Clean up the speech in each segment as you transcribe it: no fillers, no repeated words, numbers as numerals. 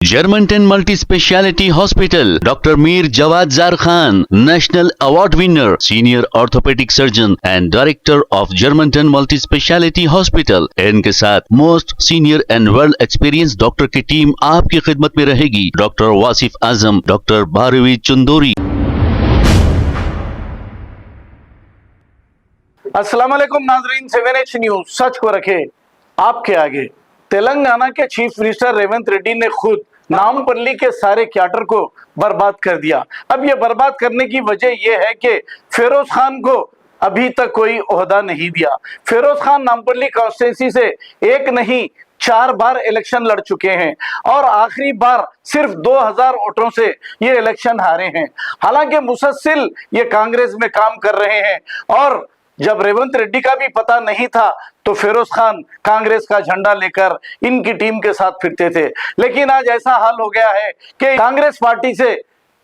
Germantown Multi Speciality Hospital, Dr. Mir Jawad Zar Khan, National Award winner, Senior Orthopedic Surgeon and Director of Germantown Multi Speciality Hospital। इनके साथ most senior and world experience doctor की team आपकी खिदमत में रहेगी। Doctor Wasif Azam, doctor Bharvi Chandori. अस्सलाम वालेकुम नाजरीन, 7H न्यूज सच को रखे आपके आगे। तेलंगाना के चीफ मिनिस्टर रेवंत रेड्डी ने खुद नामपल्ली के सारे क्याडर को बर्बाद कर दिया। अब ये बर्बाद करने की वजह यह है कि फिरोज खान को अभी तक कोई ओहदा नहीं दिया। फिरोज खान नामपल्ली कॉन्स्टिट्यूंसी से एक नहीं 4 बार इलेक्शन लड़ चुके हैं और आखिरी बार सिर्फ 2000 वोटों से ये इलेक्शन हारे हैं। हालांकि मुसलसल ये कांग्रेस में काम कर रहे हैं और जब रेवंत रेड्डी का भी पता नहीं था तो फिरोज खान कांग्रेस का झंडा लेकर इनकी टीम के साथ फिरते थे। लेकिन आज ऐसा हाल हो गया है कि कांग्रेस पार्टी से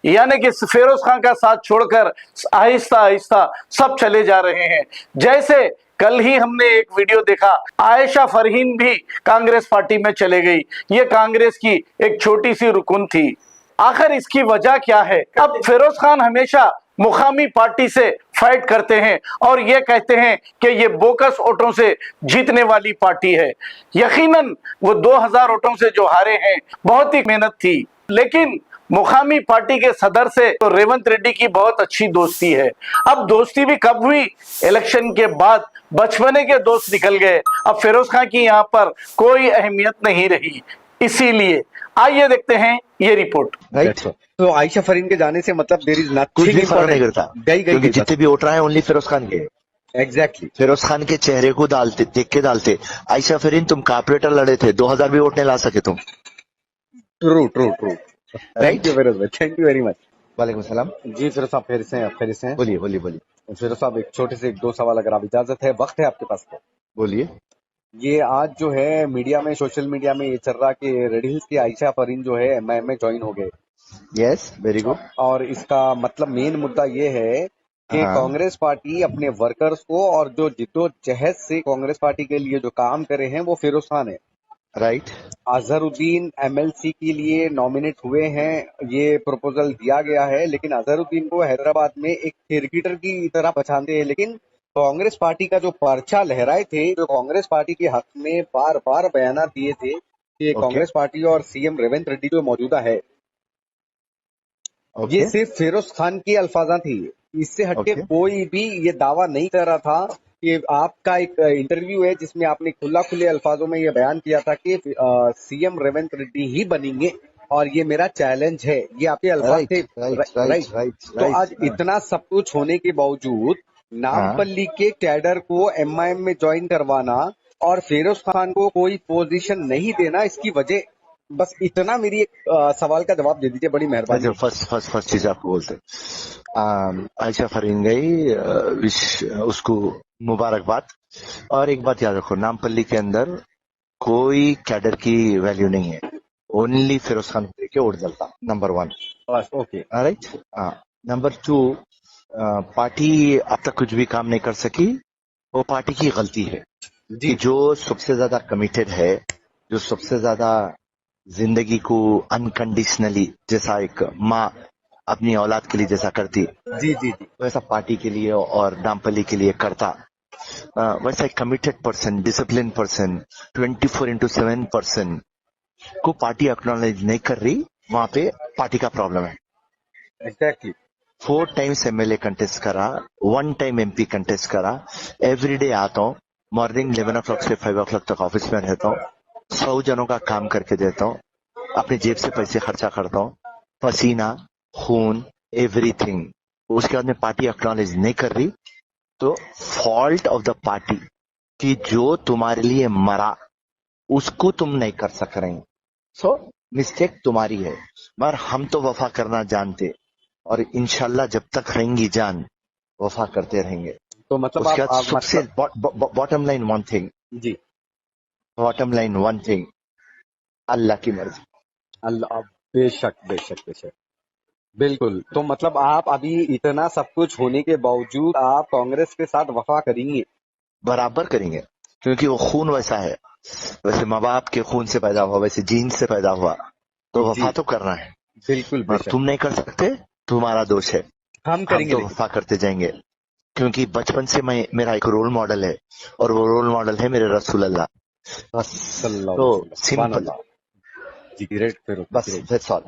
यानी कि फिरोज खान का साथ छोड़कर आहिस्ता आहिस्ता सब चले जा रहे हैं। जैसे कल ही हमने एक वीडियो देखा, आयशा फरहीन भी कांग्रेस पार्टी में चले गई। ये कांग्रेस की एक छोटी सी रुकन थी। आखिर इसकी वजह क्या है? अब फिरोज खान हमेशा मुकामी पार्टी से फाइट करते हैं और ये कहते हैं कि ये बोकस वोटों से जीतने वाली पार्टी है। यकीनन वो 2000 वोटों से जो हारे हैं बहुत ही मेहनत थी, लेकिन मुकामी पार्टी के सदर से तो रेवंत रेड्डी की बहुत अच्छी दोस्ती है। अब दोस्ती भी कब हुई? इलेक्शन के बाद बचपने के दोस्त निकल गए। अब फिरोज खान की यहाँ पर कोई अहमियत नहीं रही। इसीलिए आइए देखते हैं ये रिपोर्ट। राइट। तो आयशा फरीन के जाने से मतलब देयर इज कुछ नथिंग भी फर्क नहीं करता, क्योंकि जितने भी वोट रहे हैं ओनली फिरोज खान के। एग्जैक्टली फिरोज खान के चेहरे को डालते, देख के डालते। आयशा फरीन, तुम कारपोरेटर लड़े थे, 2000 भी वोट नहीं ला सके तुम। True true true. Thank you Feroz भाई, थैंक यू वेरी मच। वालेकुम सलाम जी फिरोज साहब, फिर से हैं। बोलिए बोलिए बोलिए फिरोज साहब, एक छोटे से 2 सवाल अगर आप इजाजत है, वक्त है आपके पास तो। बोलिए। ये आज जो है मीडिया में, सोशल मीडिया में ये चल रहा कि रेड हिल्स की आयशा फरीन जो है एमआईएम में ज्वाइन हो गए। Yes, very good. और इसका मतलब मेन मुद्दा ये है कि कांग्रेस पार्टी अपने वर्कर्स को और जो जिद्दोजहद से कांग्रेस पार्टी के लिए जो काम करे हैं वो फिरोज खान है। राइट। अजहरुद्दीन एमएलसी के लिए नॉमिनेट हुए हैं, ये प्रपोजल दिया गया है, लेकिन अजहरुद्दीन को हैदराबाद में एक क्रिकेटर की तरह पहचानते हैं। लेकिन कांग्रेस पार्टी का जो पर्चा लहराए थे, जो कांग्रेस पार्टी के हक में बार बार बयान दिए थे कि कांग्रेस पार्टी और सीएम रेवंत रेड्डी जो मौजूदा है, ये सिर्फ फिरोज खान की अल्फाजा थी। इससे हटके कोई भी ये दावा नहीं कर रहा था। कि आपका एक इंटरव्यू है जिसमें आपने खुले अल्फाजों में ये बयान किया था कि सीएम रेवंत रेड्डी ही बनेंगे और ये मेरा चैलेंज है, ये आपके अल्फाज थे। राइट। तो आज इतना सब कुछ होने के बावजूद नामपल्ली के कैडर को एमआईएम में ज्वाइन करवाना और फिरोज खान को कोई पोजीशन नहीं देना, इसकी वजह बस इतना। मेरी एक सवाल का जवाब दे दीजिए, बड़ी मेहरबानी। फर्स्ट चीज आपको बोलते, आयशा फरीन गई, उसको मुबारकबाद। और एक बात याद रखो, नामपल्ली के अंदर कोई कैडर की वैल्यू नहीं है, ओनली फिरोज खान के वोट डलता। Number 1। Okay, right. Number 2, party अब तक कुछ भी काम नहीं कर सकी, वो पार्टी की गलती है कि जो सबसे ज्यादा कमिटेड है, जो सबसे ज्यादा जिंदगी को अनकंडीशनली, जैसा एक माँ अपनी औलाद के लिए जैसा करती, जी, वैसा पार्टी के लिए और नामपल्ली के लिए करता। वैसा एक committed person, discipline person, 24/7 person को पार्टी एक्नॉलेज नहीं कर रही, वहां पे पार्टी का प्रॉब्लम है। एग्जैक्टली। 4 टाइम्स एमएलए कंटेस्ट करा, 1 टाइम एमपी कंटेस्ट करा। एवरीडे आता हूँ, मॉर्निंग 11 o'clock से 5 o'clock तक ऑफिस में रहता हूँ, 100 जनों का काम करके देता हूँ, अपनी जेब से पैसे खर्चा करता हूँ, पसीना, खून, एवरीथिंग। उसके बाद में पार्टी एक्नॉलेज नहीं कर रही, तो फॉल्ट ऑफ द पार्टी कि जो तुम्हारे लिए मरा उसको तुम नहीं कर सक रहे। सो मिस्टेक तुम्हारी है, मगर हम तो वफा करना जानते और इंशाल्लाह जब तक रहेंगी जान वफा करते रहेंगे। तो मतलब उसके बाद सबसे बॉटम लाइन वन थिंग जी, बॉटम लाइन वन थिंग, अल्लाह की मर्जी। अल्लाह, बेशक बिल्कुल। तो मतलब आप अभी इतना सब कुछ होने के बावजूद आप कांग्रेस के साथ वफा करेंगे? बराबर करेंगे, क्योंकि वो खून वैसा है, वैसे माँ बाप के खून से पैदा हुआ, वैसे जीन से पैदा हुआ। तो वफा जी। तो करना है, बिल्कुल और बेशक। तुम नहीं कर सकते, तुम्हारा दोष है। हम हम करेंगे तो लेकिन। वफा करते जाएंगे, क्योंकि बचपन से मैं, मेरा एक रोल मॉडल है, और वो रोल मॉडल है मेरे रसूल अल्लाह। सल्लल्लाहु तो अलैहि वसल्लम, सुभान सिंपल, अल्लाह। जी, ग्रेट फिर, बस great. That's all,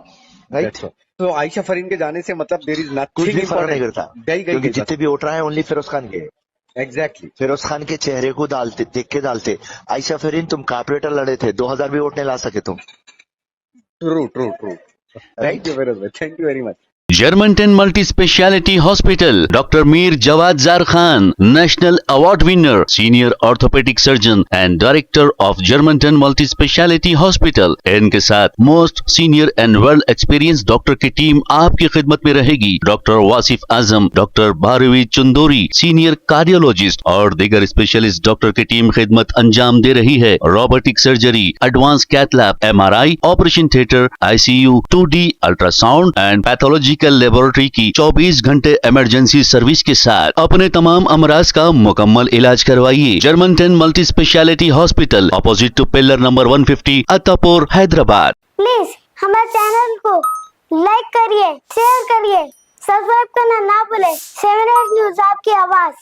right. That's all. तो आयशा फरीन के जाने से मतलब देयर इज कुछ नथिंग भी फर्क नहीं करता, गई क्योंकि गई जितने भी वोट रहे हैं ओनली फिरोज खान के। एग्जैक्टली। फिरोज खान के चेहरे को डालते, देख के डालते। आयशा फरीन, तुम कारपोरेटर लड़े थे, 2000 भी वोट नहीं ला सके तुम, true true true. Thank right. You Feroz भाई, thank you very much. Germantown Multi Speciality Hospital, Dr. Mir Jawad Zar Khan, National Award winner, Senior Orthopedic Surgeon and Director of Germantown Multi Speciality Hospital। इनके साथ most senior and well experience doctor की team आपकी खिदमत में रहेगी। Doctor Wasif Azam, doctor Bharvi Chandori, senior cardiologist और दीगर specialist doctor की टीम खिदमत अंजाम दे रही है। Robotic surgery, advance cath lab, MRI, operation theatre, ICU, 2D ultrasound and pathology laboratory की 24 घंटे इमरजेंसी सर्विस के साथ अपने तमाम अमराज का मुकम्मल इलाज करवाइए। Germanten multi speciality hospital, opposite to pillar number 150, Attapur, Hyderabad. Please हमारे चैनल को लाइक करिए, शेयर करिए, सब्सक्राइब करना ना भूले। 7 न्यूज़ आपकी आवाज।